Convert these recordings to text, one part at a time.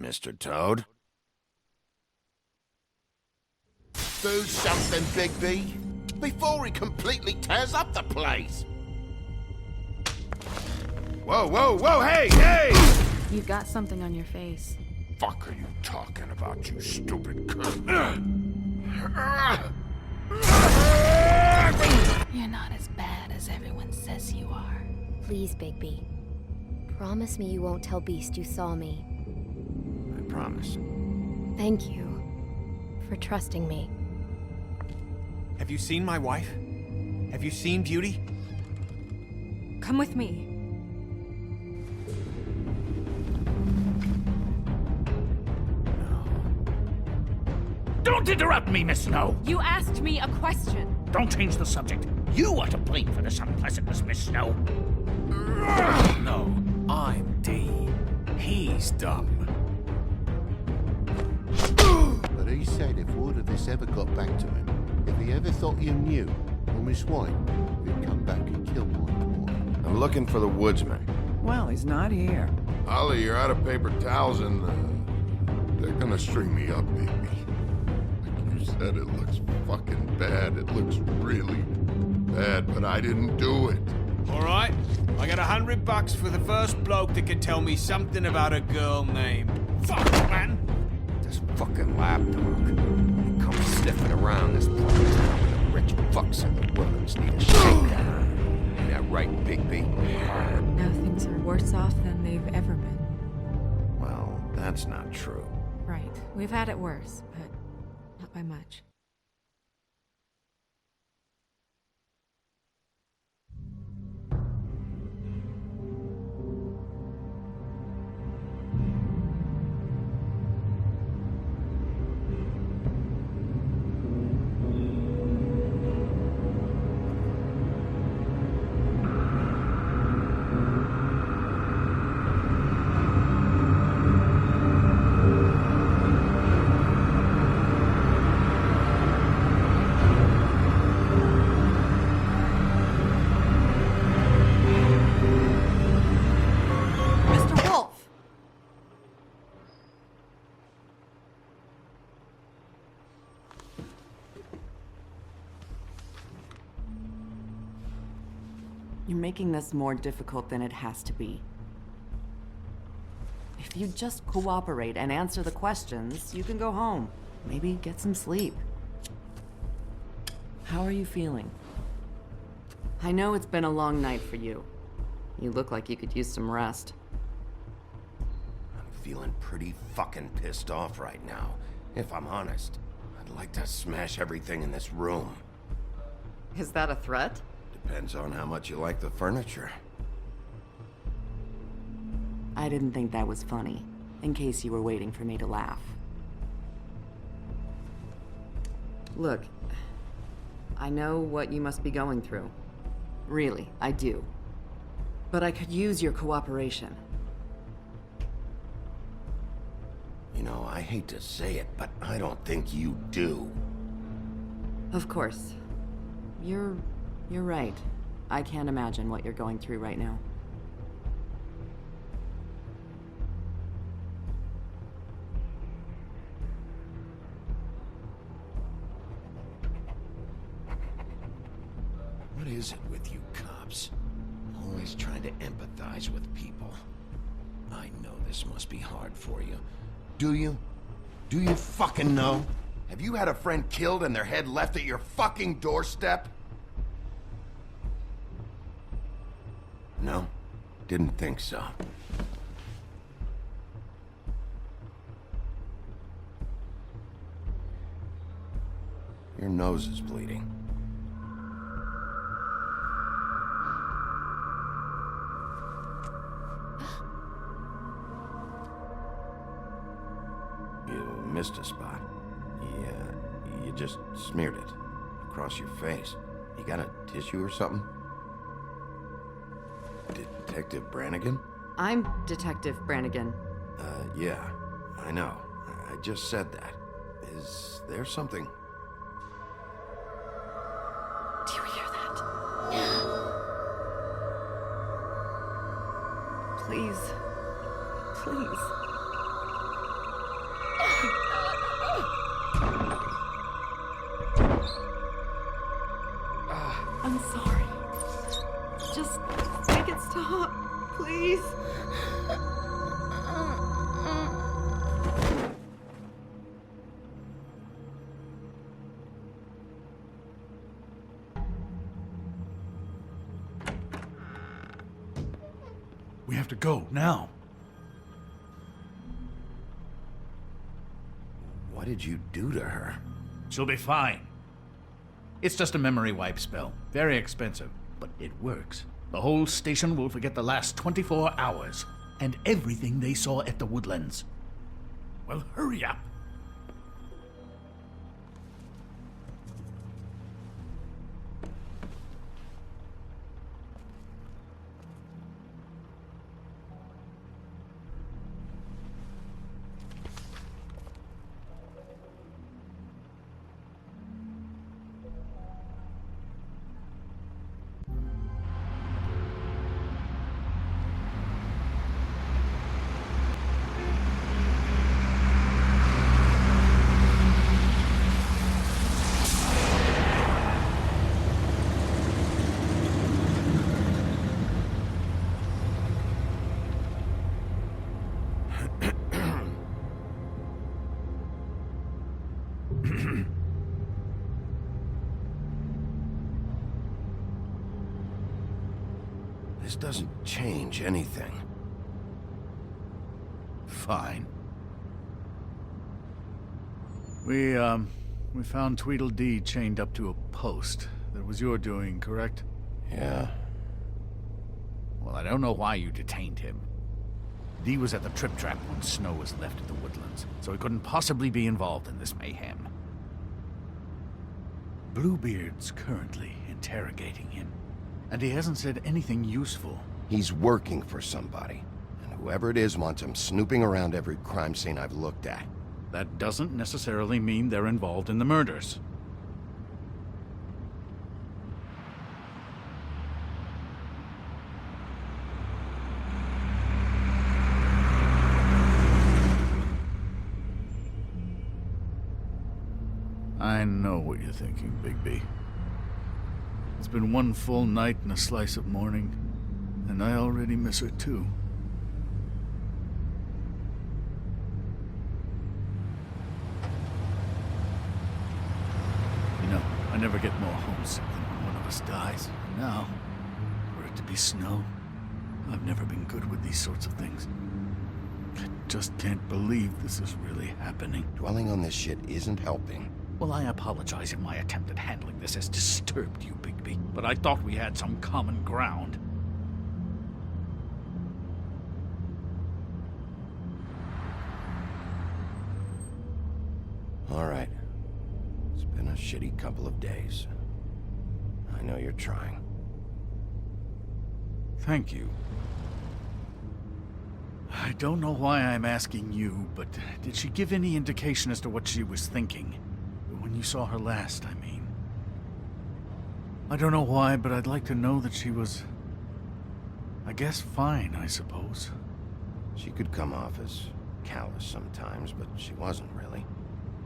Mr. Toad? Do something, Bigby, before he completely tears up the place. Whoa, whoa, whoa, hey, hey! You've got something on your face. Fuck are you talking about, you stupid cunt? You're not as bad as everyone says you are. Please, Bigby. Promise me you won't tell Beast you saw me. I promise. Thank you for trusting me. Have you seen my wife? Have you seen Beauty? Come with me. Don't interrupt me, Miss Snow! You asked me a question. Don't change the subject. You are to blame for this unpleasantness, Miss Snow. No, I'm D. He's dumb. But he said if word of this ever got back to him, if he ever thought you knew, or Miss White, he'd come back and kill my boy. I'm looking for the woodsman. Well, he's not here. Ollie, you're out of paper towels and they're gonna string me up, baby. Like you said, it looks fucking bad. It looks really bad, but I didn't do it. All right, I got $100 for the first bloke that can tell me something about a girl named... Fuck, man! This fucking lapdog. He comes sniffing around this part of town when the rich fucks in the world need a shakedown. Ain't that right, Bigby? Now things are worse off than they've ever been. Well, that's not true. Right. We've had it worse, but not by much. You're making this more difficult than it has to be. If you just cooperate and answer the questions, you can go home. Maybe get some sleep. How are you feeling? I know it's been a long night for you. You look like you could use some rest. I'm feeling pretty fucking pissed off right now. If I'm honest, I'd like to smash everything in this room. Is that a threat? Depends on how much you like the furniture. I didn't think that was funny, in case you were waiting for me to laugh. Look, I know what you must be going through. Really, I do. But I could use your cooperation. You know, I hate to say it, but I don't think you do. Of course. You're right. I can't imagine what you're going through right now. What is it with you cops? Always trying to empathize with people. I know this must be hard for you. Do you? Do you fucking know? Have you had a friend killed and their head left at your fucking doorstep? No? Didn't think so. Your nose is bleeding. You missed a spot. You just smeared it across your face. You got a tissue or something? Detective Brannigan? I'm Detective Brannigan. Yeah, I know. I just said that. Is there something? Do you hear that? Please. Please. I'm sorry. Just make it stop, please. We have to go, now. What did you do to her? She'll be fine. It's just a memory wipe spell. Very expensive, but it works. The whole station will forget the last 24 hours, and everything they saw at the Woodlands. Well, hurry up. This doesn't change anything. Fine. We found Tweedledee chained up to a post. That was your doing, correct? Yeah. Well, I don't know why you detained him. Dee was at the trip trap when Snow was left at the Woodlands, so he couldn't possibly be involved in this mayhem. Bluebeard's currently interrogating him, and he hasn't said anything useful. He's working for somebody, and whoever it is wants him snooping around every crime scene I've looked at. That doesn't necessarily mean they're involved in the murders. I know what you're thinking, Bigby. It's been one full night and a slice of morning, and I already miss her too. You know, I never get more homesick than when one of us dies. Now, for it to be Snow, I've never been good with these sorts of things. I just can't believe this is really happening. Dwelling on this shit isn't helping. Well, I apologize if my attempt at handling this has disturbed you, Bigby, but I thought we had some common ground. All right. It's been a shitty couple of days. I know you're trying. Thank you. I don't know why I'm asking you, but did she give any indication as to what she was thinking? When you saw her last, I mean. I don't know why, but I'd like to know that she was, I guess, fine, I suppose. She could come off as callous sometimes, but she wasn't really.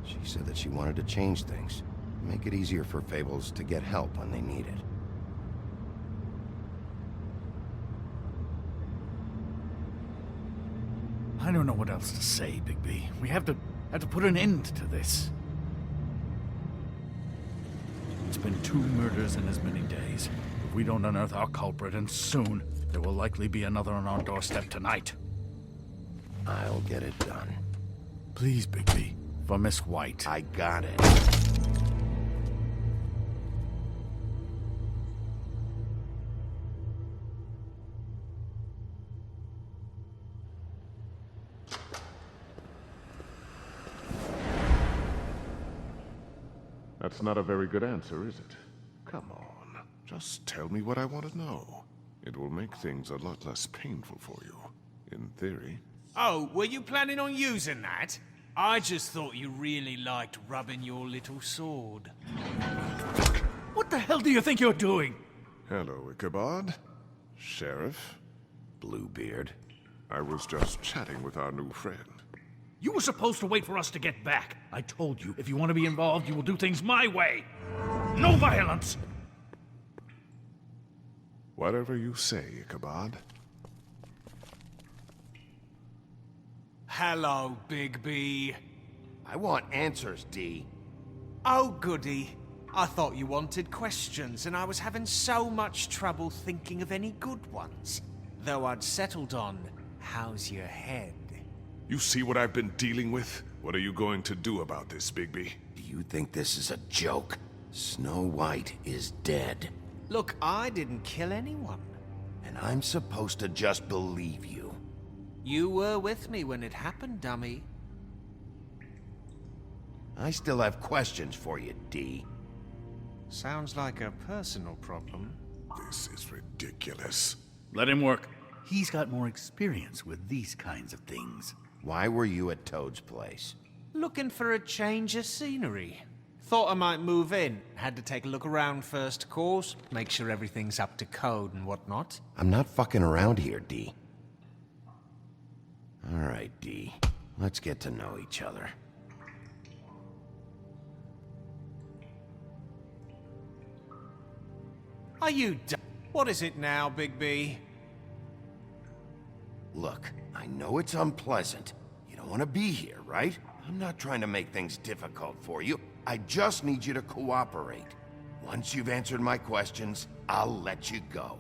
She said that she wanted to change things, make it easier for Fables to get help when they need it. I don't know what else to say, Bigby. We have to put an end to this. It's been 2 murders in as many days. If we don't unearth our culprit, and soon, there will likely be another on our doorstep tonight. I'll get it done. Please, Bigby. For Miss White. I got it. That's not a very good answer, is it? Come on. Just tell me what I want to know. It will make things a lot less painful for you. In theory. Oh, were you planning on using that? I just thought you really liked rubbing your little sword. What the hell do you think you're doing? Hello, Ichabod. Sheriff. Bluebeard. I was just chatting with our new friend. You were supposed to wait for us to get back. I told you, if you want to be involved, you will do things my way. No violence! Whatever you say, Ichabod. Hello, Bigby. I want answers, D. Oh, goody. I thought you wanted questions, and I was having so much trouble thinking of any good ones. Though I'd settled on, how's your head? You see what I've been dealing with? What are you going to do about this, Bigby? Do you think this is a joke? Snow White is dead. Look, I didn't kill anyone. And I'm supposed to just believe you. You were with me when it happened, dummy. I still have questions for you, D. Sounds like a personal problem. This is ridiculous. Let him work. He's got more experience with these kinds of things. Why were you at Toad's place? Looking for a change of scenery. Thought I might move in. Had to take a look around first, of course. Make sure everything's up to code and whatnot. I'm not fucking around here, D. All right, D. Let's get to know each other. Are you What is it now, Bigby? Look, I know it's unpleasant. You don't want to be here, right? I'm not trying to make things difficult for you. I just need you to cooperate. Once you've answered my questions, I'll let you go.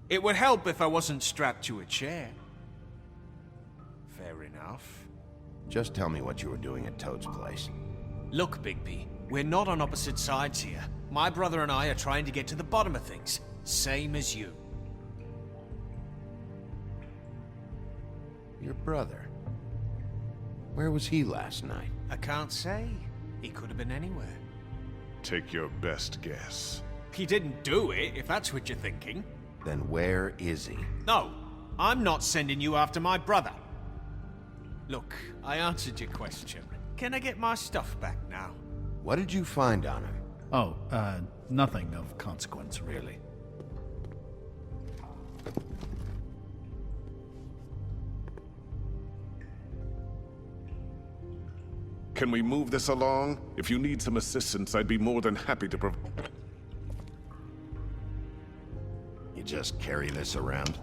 It would help if I wasn't strapped to a chair. Fair enough. Just tell me what you were doing at Toad's place. Look, Bigby, we're not on opposite sides here. My brother and I are trying to get to the bottom of things. Same as you. Your brother? Where was he last night? I can't say. He could have been anywhere. Take your best guess. He didn't do it, if that's what you're thinking. Then where is he? No, I'm not sending you after my brother. Look, I answered your question. Can I get my stuff back now? What did you find on him? Oh, nothing of consequence, really. Can we move this along? If you need some assistance, I'd be more than happy to provide. You just carry this around?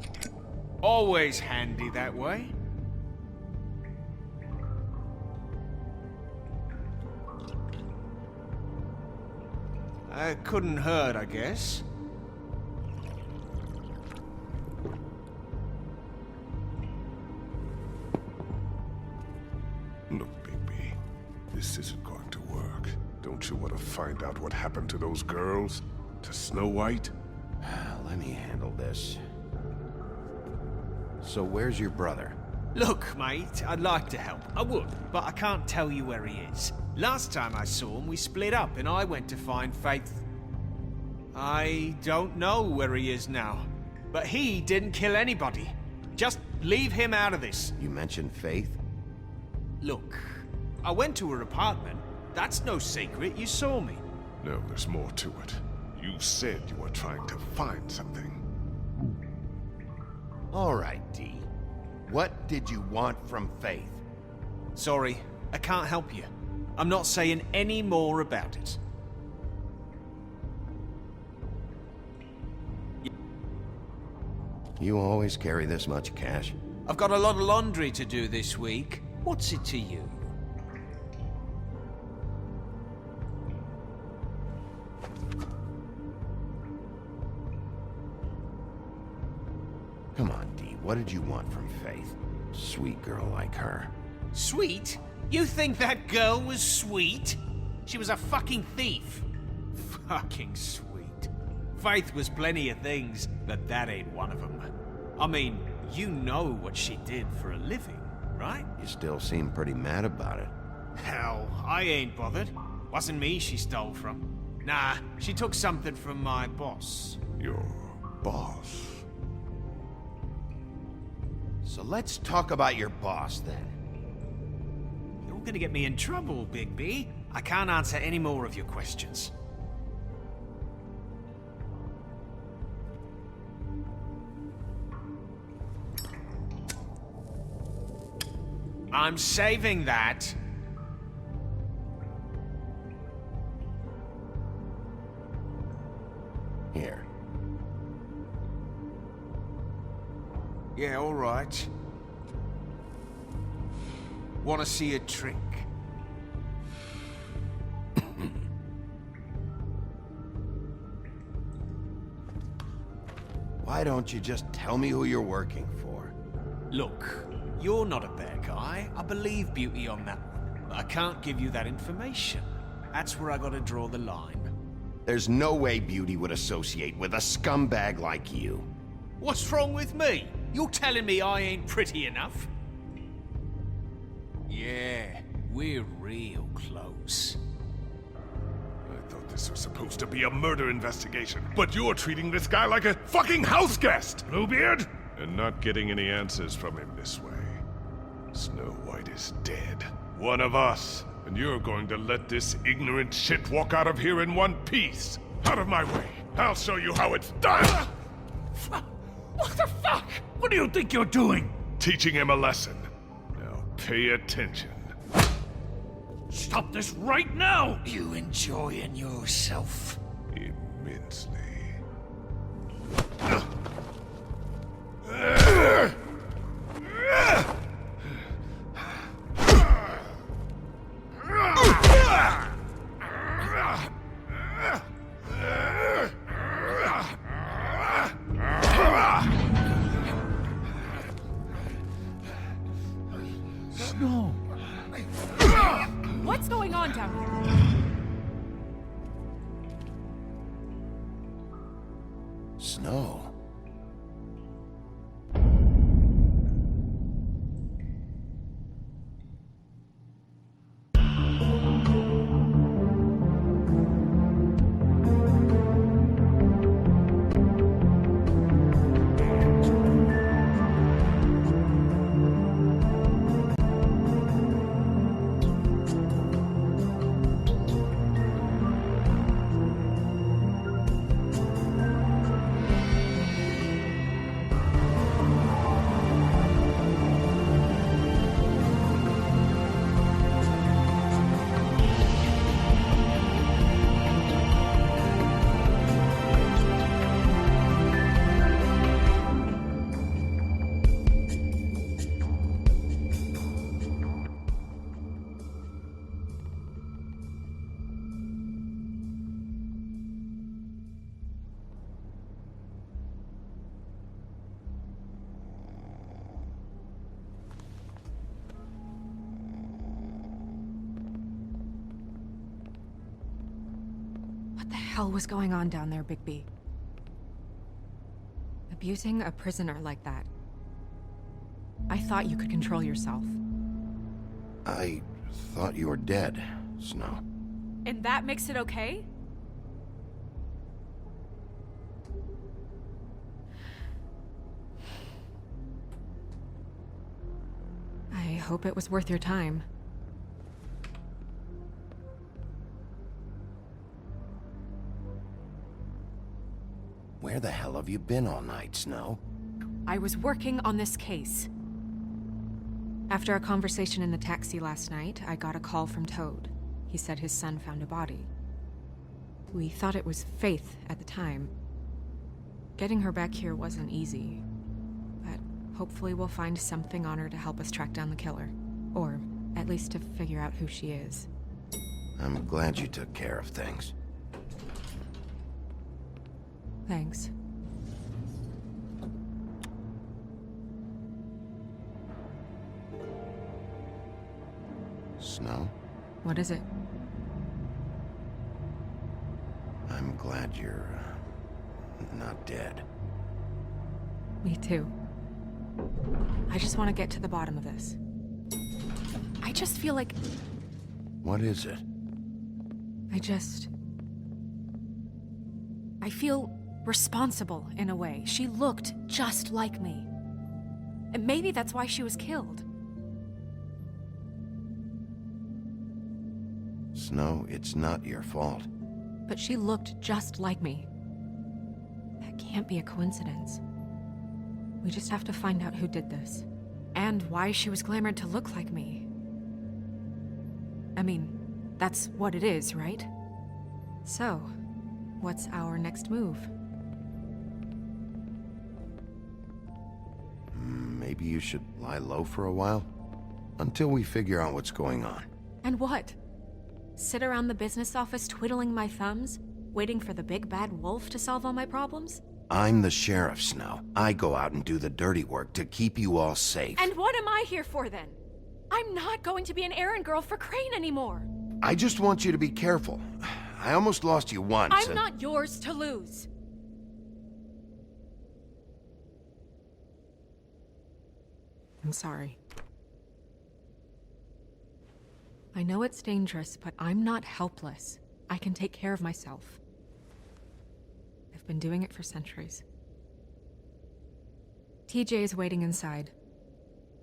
Always handy that way. Couldn't hurt, I guess. Look, Bigby, this isn't going to work. Don't you want to find out what happened to those girls? To Snow White? Let me handle this. So where's your brother? Look, mate, I'd like to help. I would, but I can't tell you where he is. Last time I saw him, we split up and I went to find Faith. I don't know where he is now, but he didn't kill anybody. Just leave him out of this. You mentioned Faith? Look, I went to her apartment. That's no secret, you saw me. No, there's more to it. You said you were trying to find something. All right, D. What did you want from Faith? Sorry, I can't help you. I'm not saying any more about it. You always carry this much cash? I've got a lot of laundry to do this week. What's it to you? Come on, D. What did you want from Faith? Sweet girl like her. Sweet? You think that girl was sweet? She was a fucking thief. Fucking sweet. Faith was plenty of things, but that ain't one of them. I mean, you know what she did for a living, right? You still seem pretty mad about it. Hell, I ain't bothered. Wasn't me she stole from. Nah, she took something from my boss. Your boss? So let's talk about your boss, then. You're gonna get me in trouble, Bigby. I can't answer any more of your questions. I'm saving that. Here. Yeah, all right. Want to see a trick? Why don't you just tell me who you're working for? Look, you're not a bad guy. I believe Beauty on that one. But I can't give you that information. That's where I gotta draw the line. There's no way Beauty would associate with a scumbag like you. What's wrong with me? You're telling me I ain't pretty enough? Yeah, we're real close. I thought this was supposed to be a murder investigation, but you're treating this guy like a fucking house guest, Bluebeard! And not getting any answers from him this way. Snow White is dead. One of us. And you're going to let this ignorant shit walk out of here in one piece. Out of my way. I'll show you how it's done! What the fuck? What do you think you're doing? Teaching him a lesson. Now pay attention. Stop this right now! You enjoying yourself? Immensely. Snow! What's going on down here? Snow. What the hell was going on down there, Bigby? Abusing a prisoner like that. I thought you could control yourself. I thought you were dead, Snow. And that makes it okay? I hope it was worth your time. Where the hell have you been all night, Snow? I was working on this case. After a conversation in the taxi last night, I got a call from Toad. He said his son found a body. We thought it was Faith at the time. Getting her back here wasn't easy, but hopefully we'll find something on her to help us track down the killer. Or at least to figure out who she is. I'm glad you took care of things. Thanks. Snow? What is it? I'm glad you're not dead. Me too. I just want to get to the bottom of this. I just feel like... What is it? I feel responsible in a way. She looked just like me. And maybe that's why she was killed. Snow, it's not your fault. But she looked just like me. That can't be a coincidence. We just have to find out who did this. And why she was glamored to look like me. I mean, that's what it is, right? So, what's our next move? maybe you should lie low for a while? Until we figure out what's going on. And what? Sit around the business office twiddling my thumbs, waiting for the big bad wolf to solve all my problems? I'm the sheriff, Snow. I go out and do the dirty work to keep you all safe. And what am I here for then? I'm not going to be an errand girl for Crane anymore. I just want you to be careful. I almost lost you once. I'm not yours to lose. I'm sorry. I know it's dangerous, but I'm not helpless. I can take care of myself. I've been doing it for centuries. TJ is waiting inside.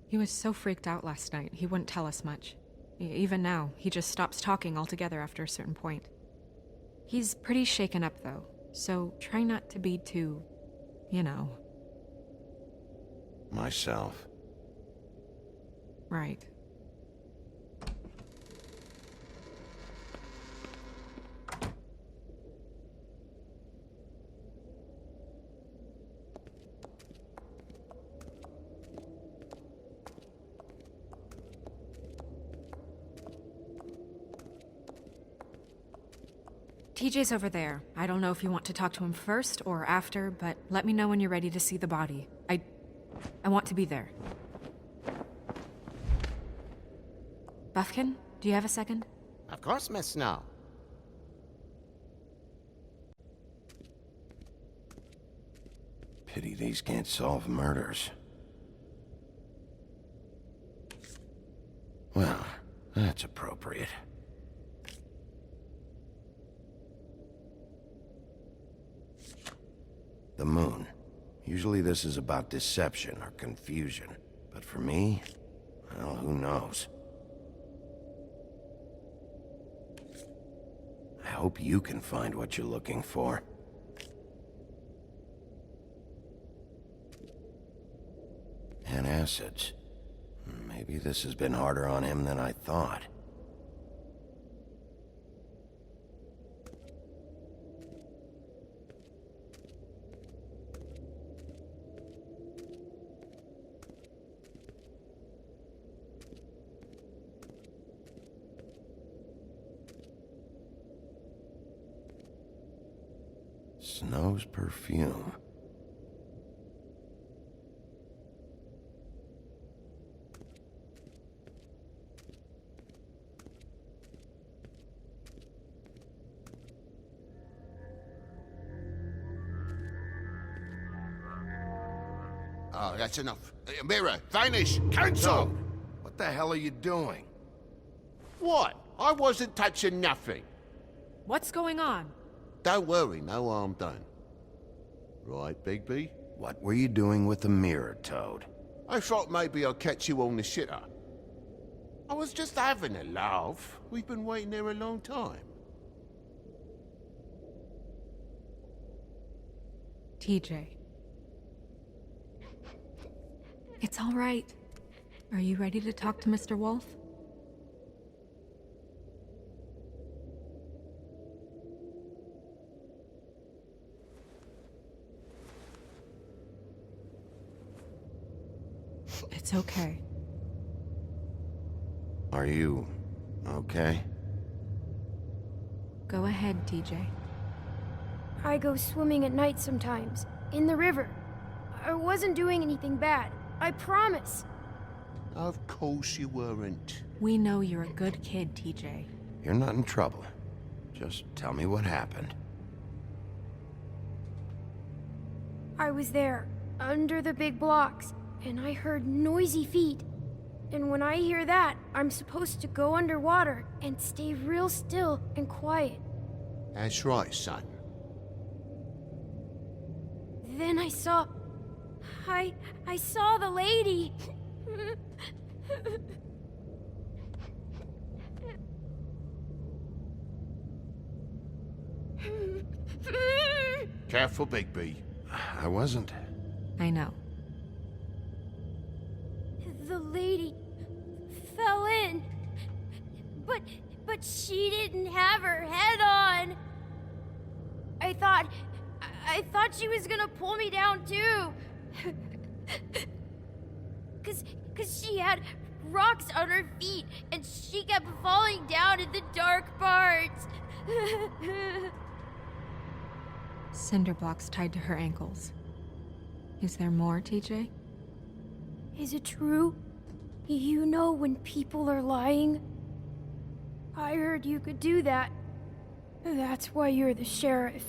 He was so freaked out last night, he wouldn't tell us much. Even now, he just stops talking altogether after a certain point. He's pretty shaken up, though, so try not to be too, you know. Myself. Right. TJ's over there. I don't know if you want to talk to him first or after, but let me know when you're ready to see the body. I want to be there. Buffkin, do you have a second? Of course, Miss Snow. Pity these can't solve murders. Well, that's appropriate. The moon. Usually this is about deception or confusion. But for me, well, who knows? I hope you can find what you're looking for. Antacids. Maybe this has been harder on him than I thought. Snow's perfume. Oh, that's enough. Mirror, vanish, cancel! So, what the hell are you doing? What? I wasn't touching nothing. What's going on? Don't worry, no harm done. Right, Bigby? What were you doing with the mirror, Toad? I thought maybe I'd catch you on the shitter. I was just having a laugh. We've been waiting there a long time. TJ. It's all right. Are you ready to talk to Mr. Wolf? It's okay. Are you okay? Go ahead, TJ. I go swimming at night sometimes, in the river. I wasn't doing anything bad, I promise. Of course you weren't. We know you're a good kid, TJ. You're not in trouble. Just tell me what happened. I was there, under the big blocks, and I heard noisy feet. And when I hear that, I'm supposed to go underwater and stay real still and quiet. That's right, son. Then I saw the lady. Careful, Bigby. I wasn't. I know. The lady fell in. But she didn't have her head on. I thought she was gonna pull me down too. 'cause she had rocks on her feet, and she kept falling down in the dark parts. Cinder blocks tied to her ankles. Is there more, TJ? Is it true? You know when people are lying? I heard you could do that. That's why you're the sheriff.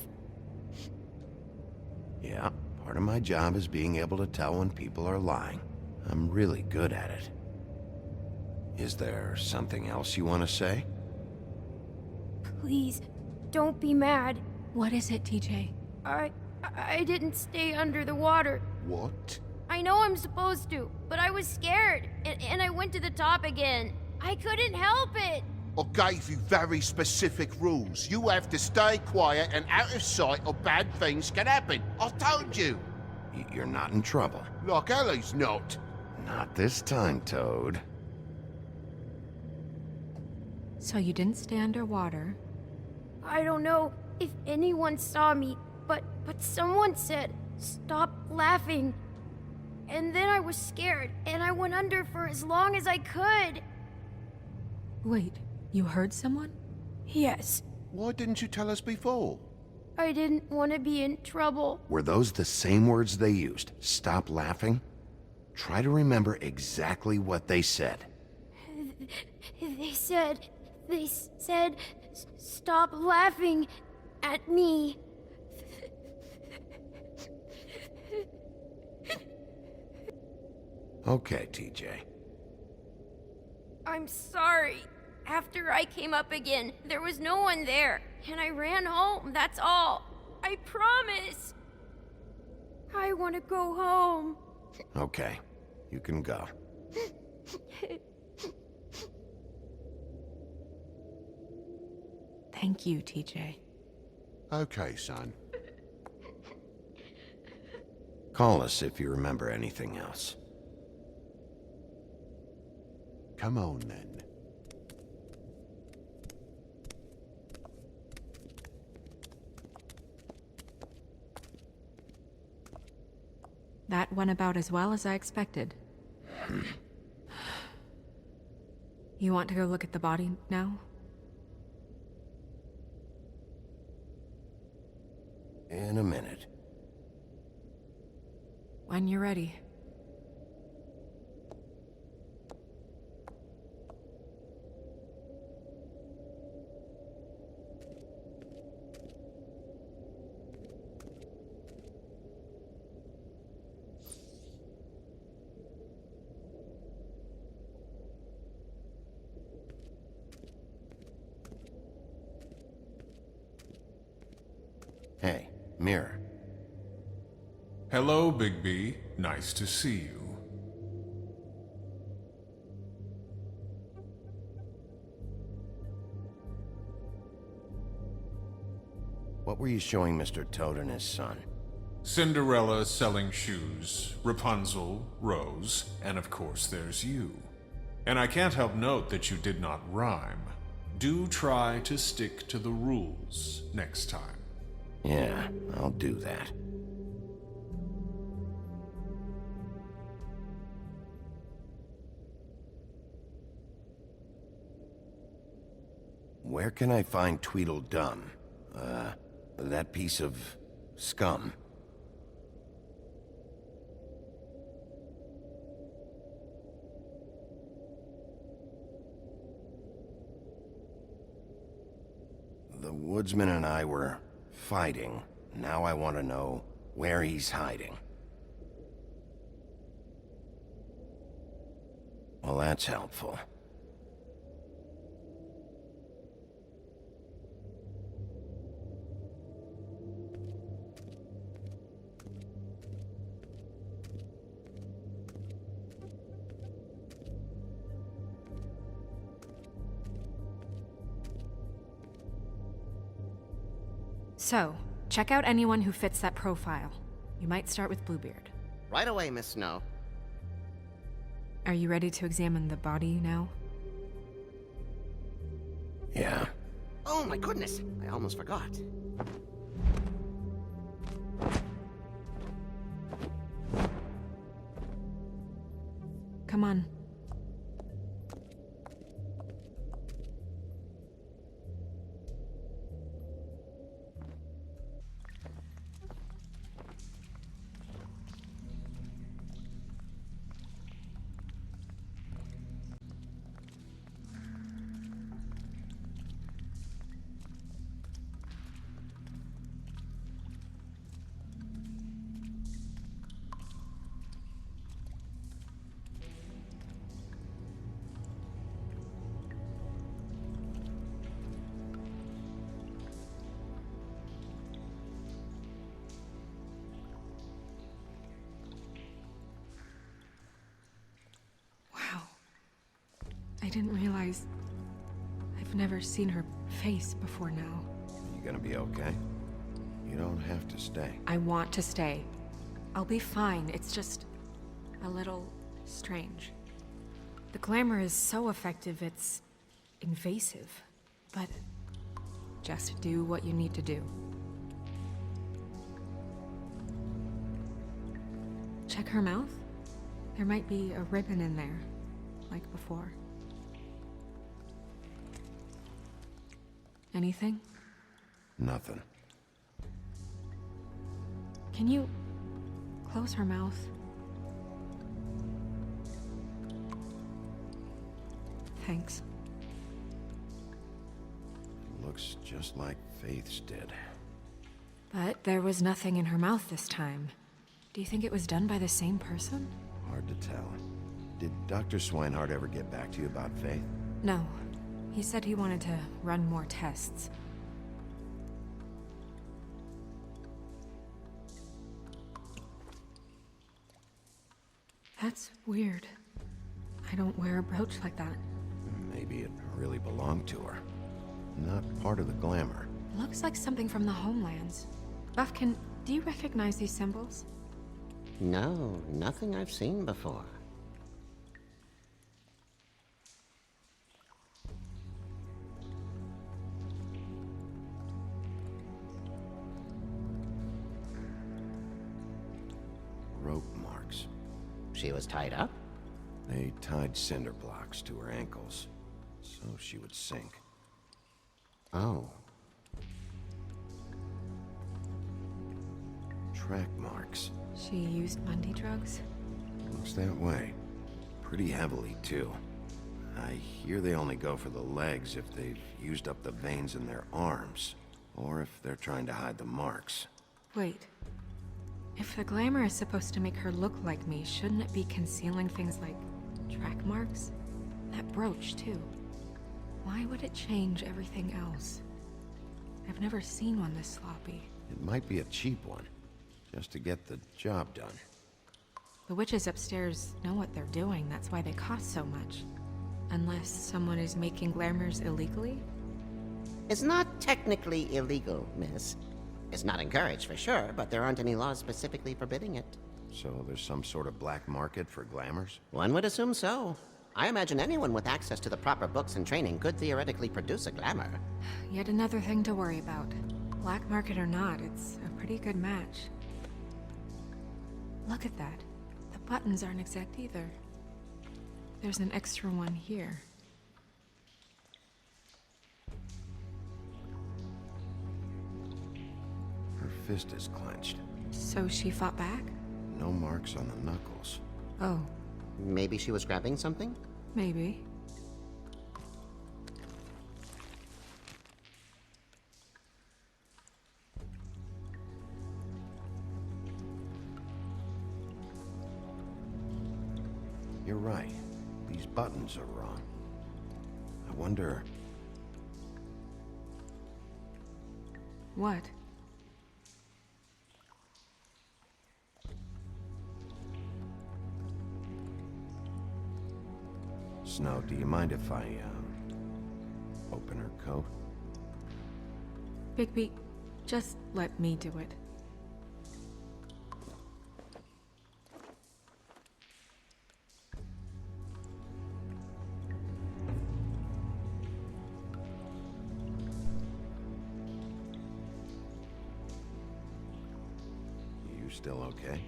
Yeah, part of my job is being able to tell when people are lying. I'm really good at it. Is there something else you want to say? Please, don't be mad. What is it, TJ? I didn't stay under the water. What? I know I'm supposed to, but I was scared, and I went to the top again. I couldn't help it. I gave you very specific rules. You have to stay quiet and out of sight or bad things can happen. I told you. You're not in trouble. Like Ellie's not. Not this time, Toad. So you didn't stay underwater. I don't know if anyone saw me, but someone said, "Stop laughing." And then I was scared, and I went under for as long as I could. Wait, you heard someone? Yes, Why didn't you tell us before? I didn't want to be in trouble. Were those the same words they used? Stop laughing? Try to remember exactly what they said. They said, "Stop laughing at me." Okay, TJ. I'm sorry. After I came up again, there was no one there, and I ran home, that's all. I promise. I want to go home. Okay, you can go. Thank you, TJ. Okay, son. Call us if you remember anything else. Come on, then. That went about as well as I expected. You want to go look at the body now? In a minute. When you're ready. Hey, Mirror. Hello, Big B. Nice to see you. What were you showing Mr. Toad and his son? Cinderella selling shoes, Rapunzel, Rose, and of course there's you. And I can't help note that you did not rhyme. Do try to stick to the rules next time. Yeah, I'll do that. Where can I find Tweedledum? That piece of scum. The woodsman and I were fighting. Now I want to know where he's hiding. Well, that's helpful. So, check out anyone who fits that profile. You might start with Bluebeard. Right away, Miss Snow. Are you ready to examine the body now? Yeah. Oh my goodness, I almost forgot. Come on. Wow. I didn't realize... I've never seen her face before now. You gonna be okay? You don't have to stay. I want to stay. I'll be fine. It's just... a little... strange. The glamour is so effective, it's... invasive. But... just do what you need to do. Check her mouth. There might be a ribbon in there, like before. Anything? Nothing. Can you close her mouth? Thanks. Looks just like Faith's did. But there was nothing in her mouth this time. Do you think it was done by the same person? Hard to tell. Did Dr. Swinehart ever get back to you about Faith? No. He said he wanted to run more tests. That's weird. I don't wear a brooch like that. Maybe it really belonged to her. Not part of the glamour. Looks like something from the homelands. Buffkin, do you recognize these symbols? No, nothing I've seen before. Rope marks. She was tied up? They tied cinder blocks to her ankles, so she would sink. Oh. Track marks. She used Bundy drugs? Looks that way. Pretty heavily, too. I hear they only go for the legs if they've used up the veins in their arms, or if they're trying to hide the marks. Wait. If the glamour is supposed to make her look like me, shouldn't it be concealing things like track marks? That brooch, too. Why would it change everything else? I've never seen one this sloppy. It might be a cheap one, just to get the job done. The witches upstairs know what they're doing, that's why they cost so much. Unless someone is making glamours illegally? It's not technically illegal, miss. It's not encouraged for sure, but there aren't any laws specifically forbidding it. So there's some sort of black market for glamours? One would assume so. I imagine anyone with access to the proper books and training could theoretically produce a glamour. Yet another thing to worry about. Black market or not, it's a pretty good match. Look at that. The buttons aren't exact either. There's an extra one here. Her fist is clenched. So she fought back? No marks on the knuckles. Oh. Maybe she was grabbing something? Maybe. You're right. These buttons are wrong. I wonder... What? Snow, do you mind if I, open her coat? Bigby, just let me do it. You still okay?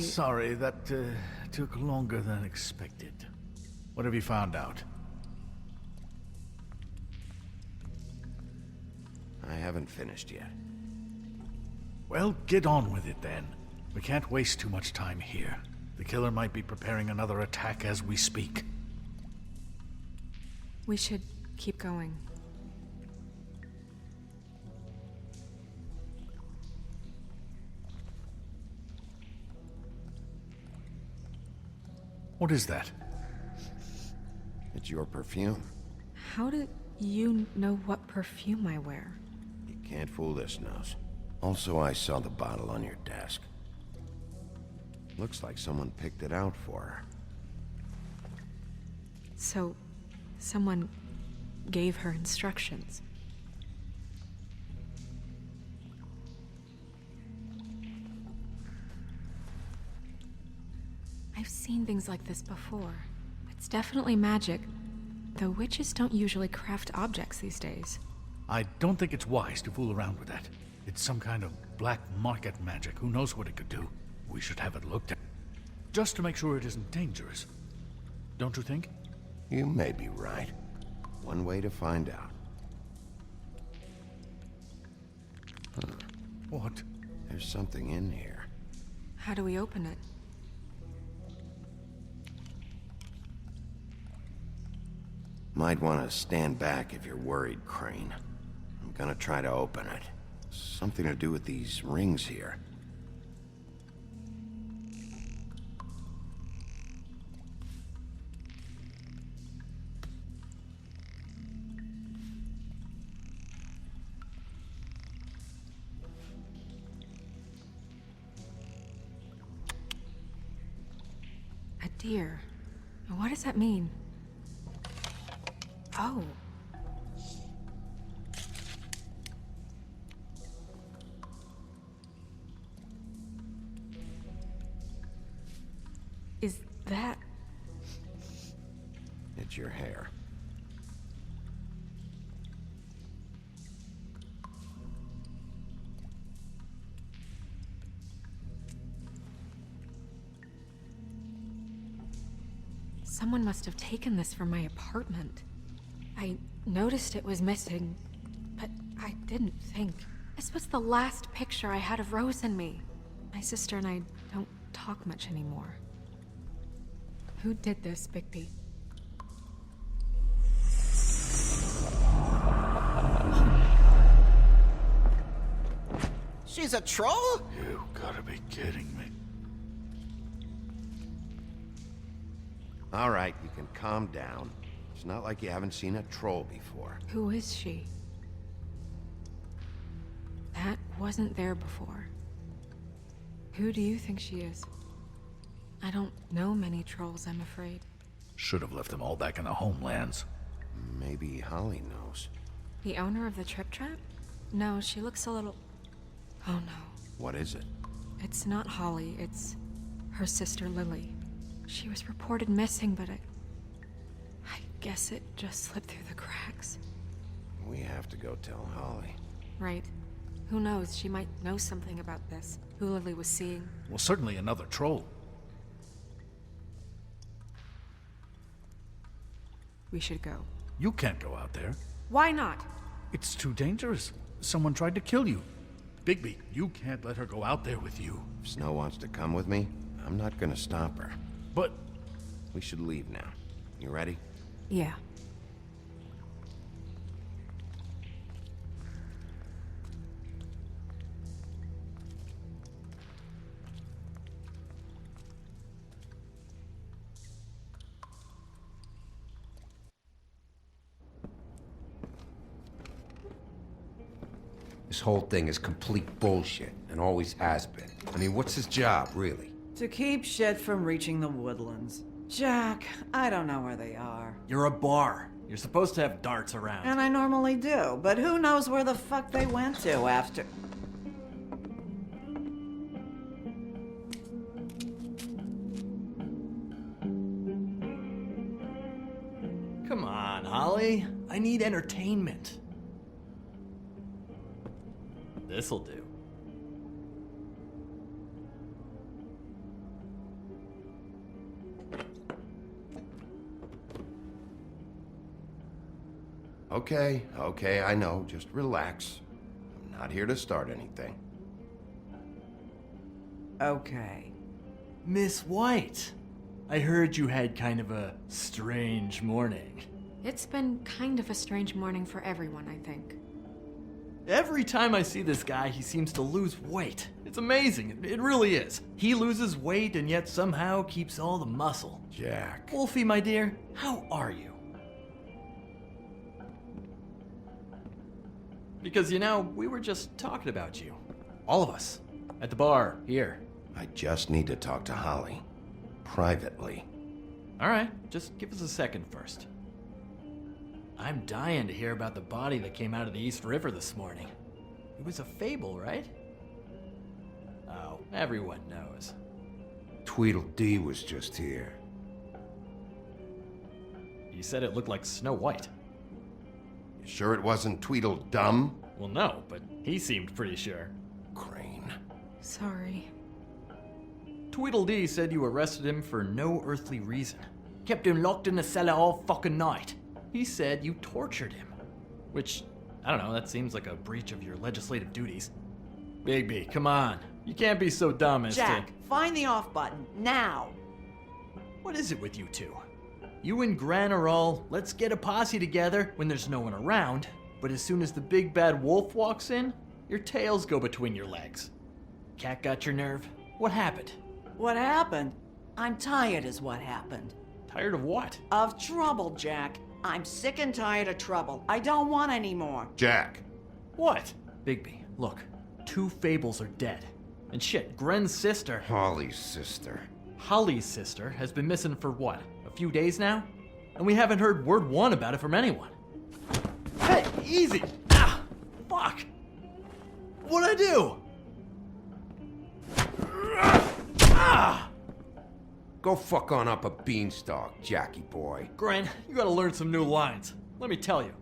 Sorry, that took longer than expected. What have you found out? I haven't finished yet. Well, get on with it then. We can't waste too much time here. The killer might be preparing another attack as we speak. We should keep going. What is that? It's your perfume. How do you know what perfume I wear? You can't fool this nose. Also, I saw the bottle on your desk. Looks like someone picked it out for her. So, someone gave her instructions. I've seen things like this before. It's definitely magic, though witches don't usually craft objects these days. I don't think it's wise to fool around with that. It's some kind of black market magic. Who knows what it could do? We should have it looked at. Just to make sure it isn't dangerous. Don't you think? You may be right. One way to find out. Huh. What? There's something in here. How do we open it? Might want to stand back if you're worried, Crane. I'm gonna try to open it. Something to do with these rings here. A deer. What does that mean? Oh. Is that... It's your hair. Someone must have taken this from my apartment. I noticed it was missing, but I didn't think. This was the last picture I had of Rose and me. My sister and I don't talk much anymore. Who did this, Bigby? She's a troll? You gotta be kidding me. All right, you can calm down. It's not like you haven't seen a troll before. Who is she? That wasn't there before. Who do you think she is? I don't know many trolls, I'm afraid. Should have left them all back in the homelands. Maybe Holly knows. The owner of the Trip Trap? No, she looks a little... Oh no. What is it? It's not Holly, it's her sister Lily. She was reported missing, but I guess it just slipped through the cracks. We have to go tell Holly. Right. Who knows, she might know something about this. Who Lily was seeing. Well, certainly another troll. We should go. You can't go out there. Why not? It's too dangerous. Someone tried to kill you. Bigby, you can't let her go out there with you. If Snow wants to come with me, I'm not gonna stop her. But... We should leave now. You ready? Yeah. This whole thing is complete bullshit, and always has been. I mean, what's his job, really? To keep shit from reaching the woodlands. Jack, I don't know where they are. You're a bar. You're supposed to have darts around. And I normally do, but who knows where the fuck they went to after... Come on, Holly. I need entertainment. This'll do. Okay, I know. Just relax. I'm not here to start anything. Okay. Miss White, I heard you had kind of a strange morning. It's been kind of a strange morning for everyone, I think. Every time I see this guy, he seems to lose weight. It's amazing. It really is. He loses weight and yet somehow keeps all the muscle. Jack. Wolfie, my dear, how are you? Because, you know, we were just talking about you. All of us. At the bar, here. I just need to talk to Holly. Privately. All right, just give us a second first. I'm dying to hear about the body that came out of the East River this morning. It was a fable, right? Oh, everyone knows. Tweedledee was just here. He said it looked like Snow White. You sure it wasn't Tweedledum? Well, no, but he seemed pretty sure. Crane. Sorry. Tweedledee said you arrested him for no earthly reason. Kept him locked in the cellar all fucking night. He said you tortured him. Which, I don't know, that seems like a breach of your legislative duties. Bigby, come on. You can't be so dumb as Jack, to... find the off button, now! What is it with you two? You and Gran are all, let's get a posse together when there's no one around, but as soon as the big bad wolf walks in, your tails go between your legs. Cat got your nerve? What happened? What happened? I'm tired is what happened. Tired of what? Of trouble, Jack. I'm sick and tired of trouble. I don't want any more. Jack. What? Bigby, look. 2 fables are dead. And shit, Gren's sister... Holly's sister. Holly's sister has been missing for what? A few days now? And we haven't heard word one about it from anyone. Hey, easy! Ah! Fuck! What'd I do? Ah! Go fuck on up a beanstalk, Jackie boy. Gren, you gotta learn some new lines. Let me tell you.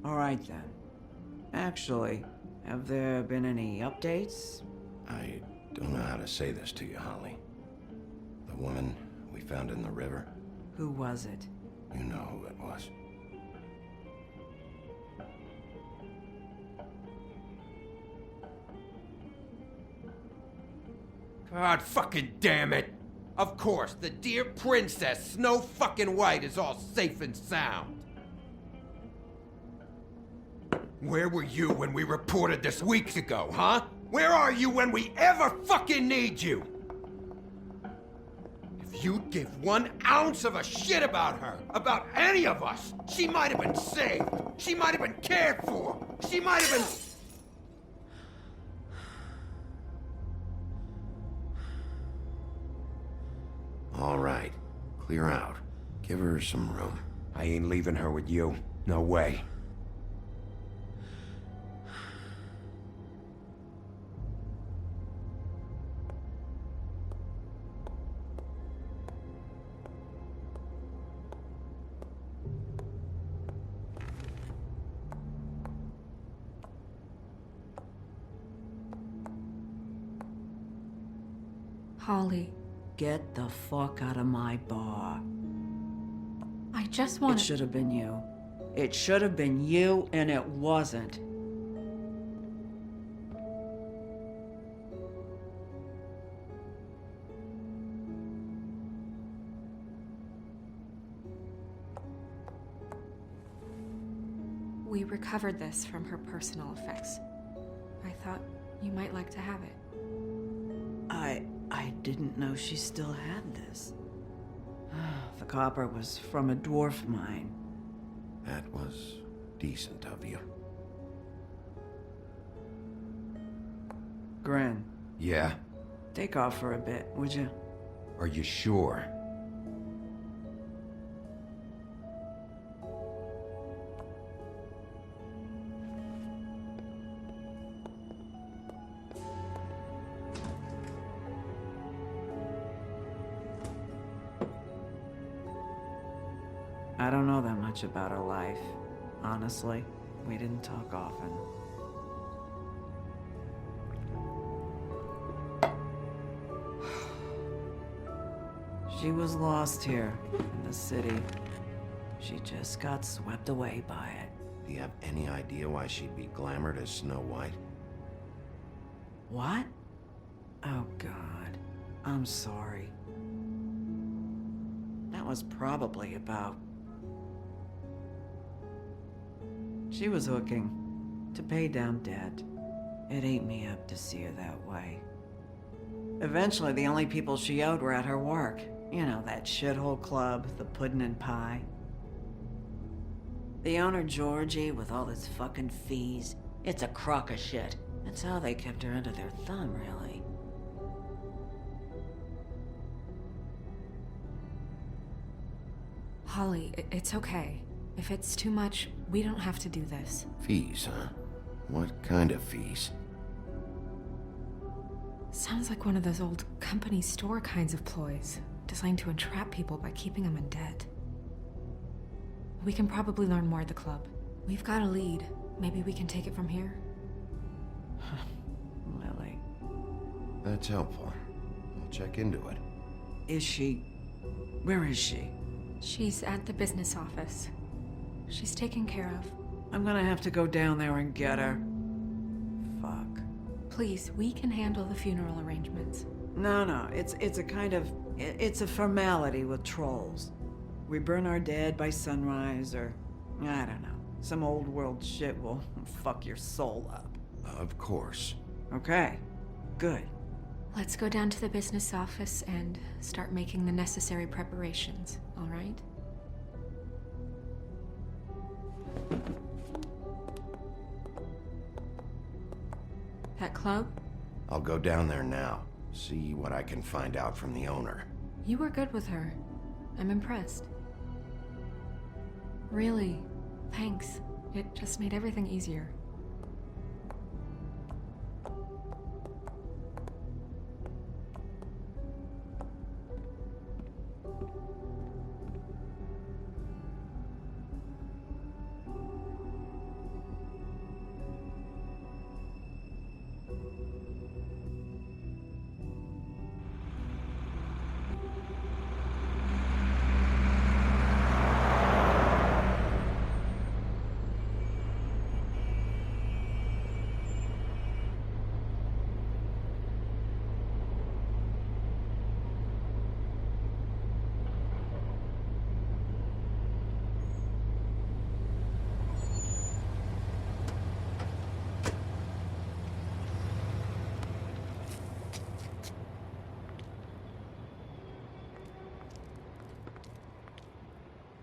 All right, then. Actually, have there been any updates? I don't know how to say this to you, Holly. The woman we found in the river. Who was it? You know who it was. God fucking damn it! Of course, the dear princess, Snow fucking White, is all safe and sound. Where were you when we reported this weeks ago, huh? Where are you when we ever fucking need you? If you'd give 1 ounce of a shit about her, about any of us, she might have been saved. She might have been cared for. She might have been... All right. Clear out. Give her some room. I ain't leaving her with you. No way. Holly, Get the fuck out of my bar. I just It want should have been you. It should have been you, and it wasn't. We recovered this from her personal effects. I thought you might like to have it. I didn't know she still had this. The copper was from a dwarf mine. That was decent of you. Gren, Yeah? take off for a bit, would you? Are you sure? I don't know that much about her life. Honestly, we didn't talk often. She was lost here in the city. She just got swept away by it. Do you have any idea why she'd be glamored as Snow White? What? Oh, God. I'm sorry. That was probably about... She was hooking to pay down debt. It ate me up to see her that way. Eventually, the only people she owed were at her work. You know, that shithole club, the Puddin' and Pie. The owner, Georgie, with all his fucking fees. It's a crock of shit. That's how they kept her under their thumb, really. Holly, it's okay. If it's too much, we don't have to do this. Fees, huh? What kind of fees? Sounds like one of those old company store kinds of ploys, designed to entrap people by keeping them in debt. We can probably learn more at the club. We've got a lead. Maybe we can take it from here? Lily. That's helpful. I'll check into it. Is she... Where is she? She's at the business office. She's taken care of. I'm gonna have to go down there and get her. Fuck. Please, we can handle the funeral arrangements. No, it's a kind of... It's a formality with trolls. We burn our dead by sunrise, or... I don't know. Some old world shit will fuck your soul up. Of course. Okay. Good. Let's go down to the business office and start making the necessary preparations, all right? That club? I'll go down there now. See what I can find out from the owner. You were good with her. I'm impressed. Really, thanks. It just made everything easier.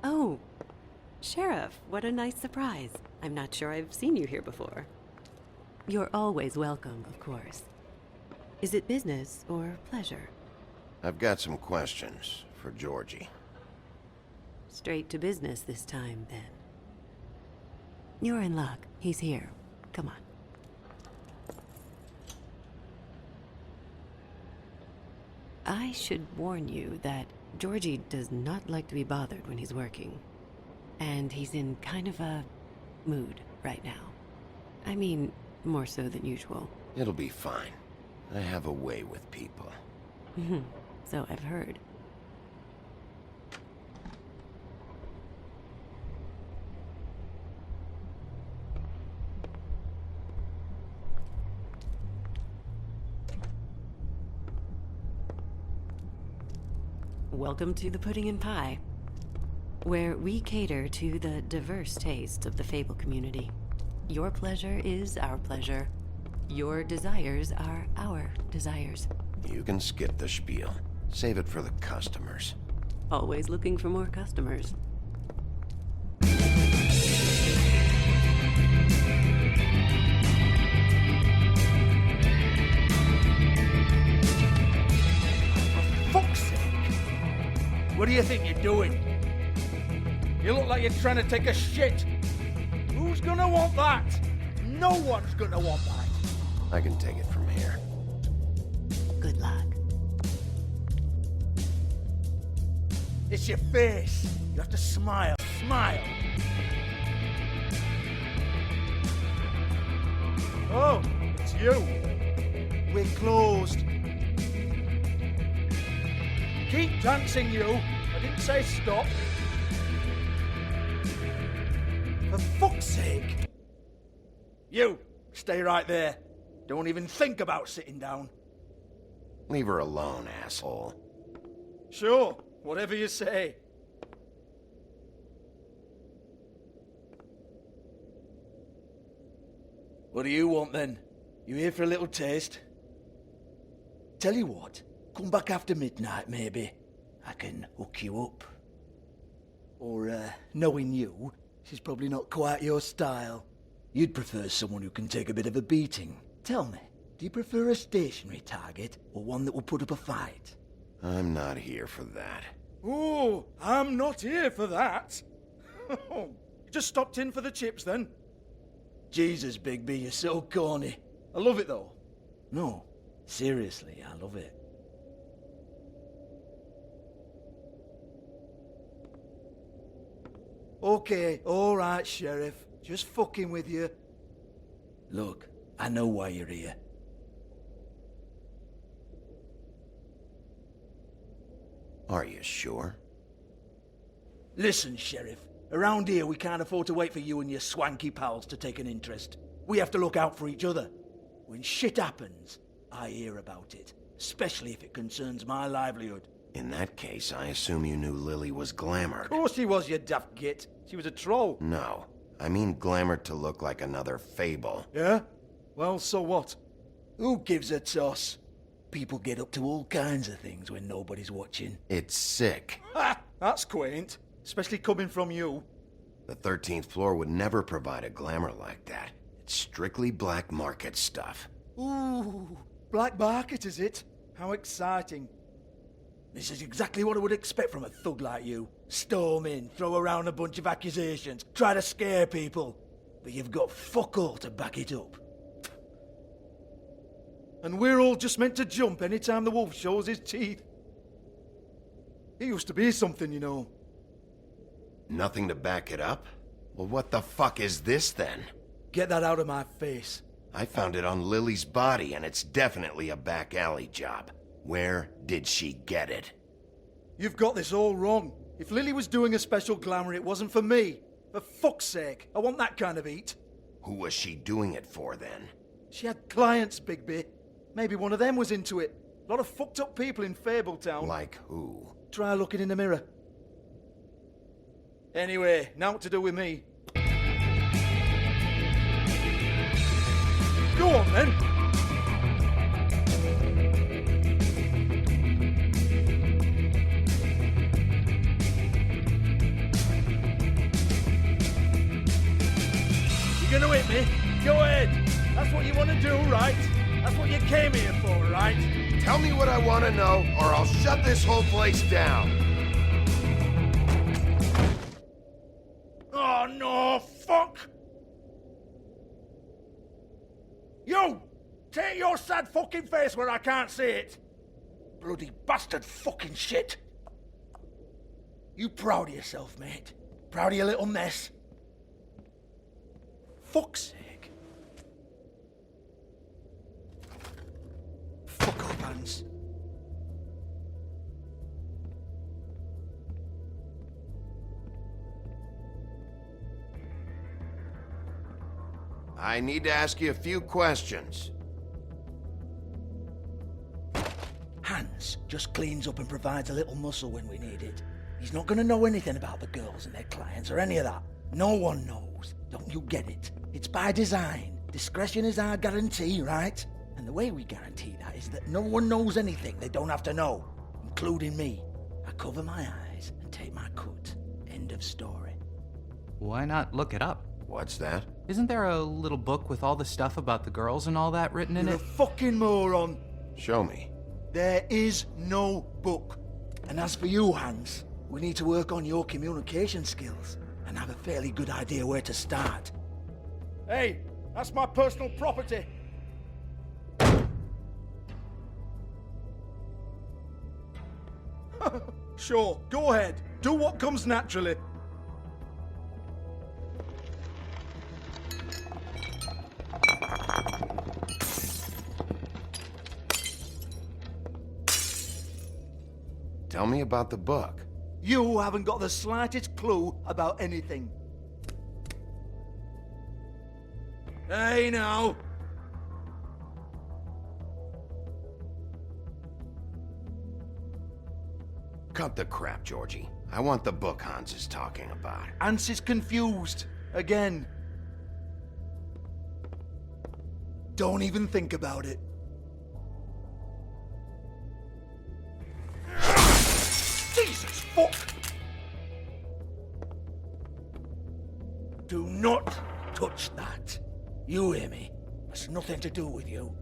Oh, Sheriff, what a nice surprise. I'm not sure I've seen you here before. You're always welcome, of course. Is it business or pleasure? I've got some questions for Georgie. Straight to business this time, then. You're in luck. He's here. Come on. I should warn you that Georgie does not like to be bothered when he's working. And he's in kind of a mood right now. I mean, more so than usual. It'll be fine. I have a way with people. So I've heard. Welcome to the Pudding and Pie, where we cater to the diverse tastes of the Fable community. Your pleasure is our pleasure. Your desires are our desires. You can skip the spiel. Save it for the customers. Always looking for more customers. Fuck's sake! What do you think you're doing? You look like you're trying to take a shit. Who's gonna want that? No one's gonna want that. I can take it from here. Good luck. It's your face. You have to smile. Smile. Oh, it's you. We're closed. Keep dancing, you. I didn't say stop. For fuck's sake! You, stay right there. Don't even think about sitting down. Leave her alone, asshole. Sure, whatever you say. What do you want then? You here for a little taste? Tell you what, come back after midnight maybe. I can hook you up. Or, knowing you, she's probably not quite your style. You'd prefer someone who can take a bit of a beating. Tell me, do you prefer a stationary target, or one that will put up a fight? I'm not here for that. Oh, I'm not here for that. You just stopped in for the chips then? Jesus, Bigby, you're so corny. I love it though. No, seriously, I love it. Okay, alright, Sheriff. Just fucking with you. Look, I know why you're here. Are you sure? Listen, Sheriff. Around here, we can't afford to wait for you and your swanky pals to take an interest. We have to look out for each other. When shit happens, I hear about it. Especially if it concerns my livelihood. In that case, I assume you knew Lily was glamored. Of course she was, you daft git. She was a troll. No. I mean glamored to look like another fable. Yeah? Well, so what? Who gives a toss? People get up to all kinds of things when nobody's watching. It's sick. Ha! That's quaint. Especially coming from you. The 13th floor would never provide a glamour like that. It's strictly black market stuff. Ooh, black market is it? How exciting. This is exactly what I would expect from a thug like you. Storm in, throw around a bunch of accusations, try to scare people. But you've got fuck all to back it up. And we're all just meant to jump any time the wolf shows his teeth. He used to be something, you know. Nothing to back it up? Well, what the fuck is this then? Get that out of my face. I found it on Lily's body, and it's definitely a back alley job. Where did she get it? You've got this all wrong. If Lily was doing a special glamour, it wasn't for me. For fuck's sake, I want that kind of eat. Who was she doing it for, then? She had clients, Bigby. Maybe one of them was into it. A lot of fucked up people in Fabletown. Like who? Try looking in the mirror. Anyway, now what to do with me? Go on, then. You're gonna hit me? Go ahead. That's what you want to do, right? That's what you came here for, right? Tell me what I want to know, or I'll shut this whole place down. Oh, no, fuck! You! Take your sad fucking face where I can't see it! Bloody bastard fucking shit! You proud of yourself, mate? Proud of your little mess? Fuck's sake. Fuck up, Hans. I need to ask you a few questions. Hans just cleans up and provides a little muscle when we need it. He's not gonna know anything about the girls and their clients or any of that. No one knows. Don't you get it? It's by design. Discretion is our guarantee, right? And the way we guarantee that is that no one knows anything they don't have to know, including me. I cover my eyes and take my cut. End of story. Why not look it up? What's that? Isn't there a little book with all the stuff about the girls and all that written in You're it? a fucking moron. Show me. There is no book. And as for you, Hans, we need to work on your communication skills and have a fairly good idea where to start. Hey, that's my personal property. Sure, go ahead. Do what comes naturally. Tell me about the book. You haven't got the slightest clue about anything. Hey, now. Cut the crap, Georgie. I want the book Hans is talking about. Hans is confused. Again. Don't even think about it. Jesus fuck! Do not touch that. You hear me? It's nothing to do with you.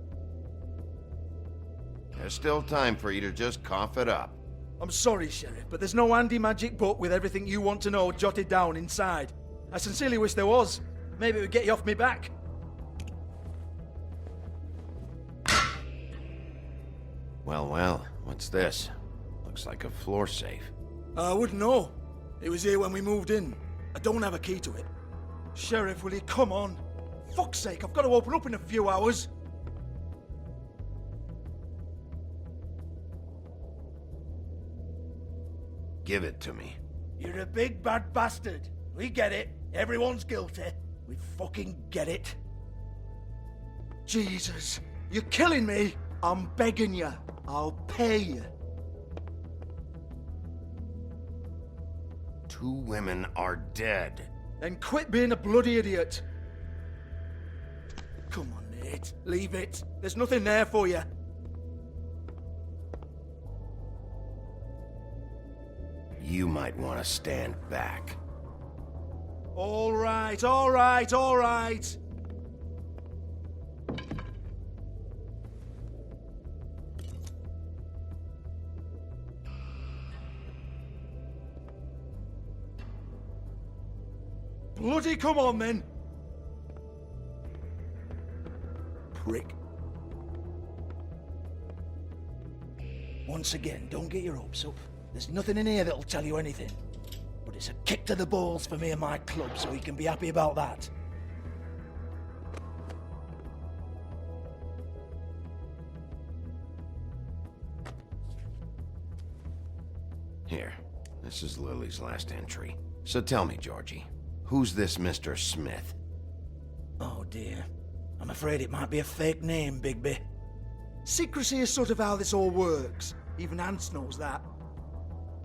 There's still time for you to just cough it up. I'm sorry, Sheriff, but there's no handy magic book with everything you want to know jotted down inside. I sincerely wish there was. Maybe it would get you off me back. Well, what's this? Looks like a floor safe. I wouldn't know. It was here when we moved in. I don't have a key to it. Sheriff, will you come on? Fuck's sake, I've got to open up in a few hours. Give it to me. You're a big bad bastard. We get it. Everyone's guilty. We fucking get it. Jesus, you're killing me. I'm begging you. I'll pay you. 2 women are dead. Then quit being a bloody idiot. Come on, Nate. Leave it. There's nothing there for you. You might want to stand back. All right, all right, all right. Bloody come on, then. Prick. Once again, don't get your hopes up. There's nothing in here that'll tell you anything. But it's a kick to the balls for me and my club, so we can be happy about that. Here, this is Lily's last entry. So tell me, Georgie, who's this Mr. Smith? Oh dear. I'm afraid it might be a fake name, Bigby. Secrecy is sort of how this all works. Even Hans knows that.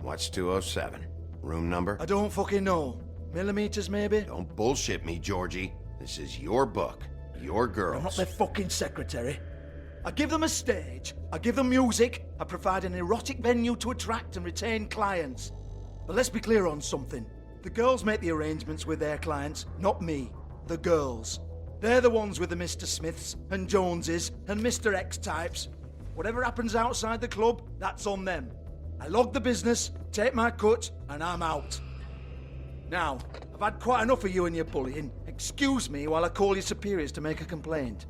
What's 207? Room number? I don't fucking know. Millimeters, maybe? Don't bullshit me, Georgie. This is your book. Your girls. I'm not their fucking secretary. I give them a stage, I give them music, I provide an erotic venue to attract and retain clients. But let's be clear on something. The girls make the arrangements with their clients, not me. The girls. They're the ones with the Mr. Smiths and Joneses and Mr. X types. Whatever happens outside the club, that's on them. I log the business, take my cut, and I'm out. Now, I've had quite enough of you and your bullying. Excuse me while I call your superiors to make a complaint.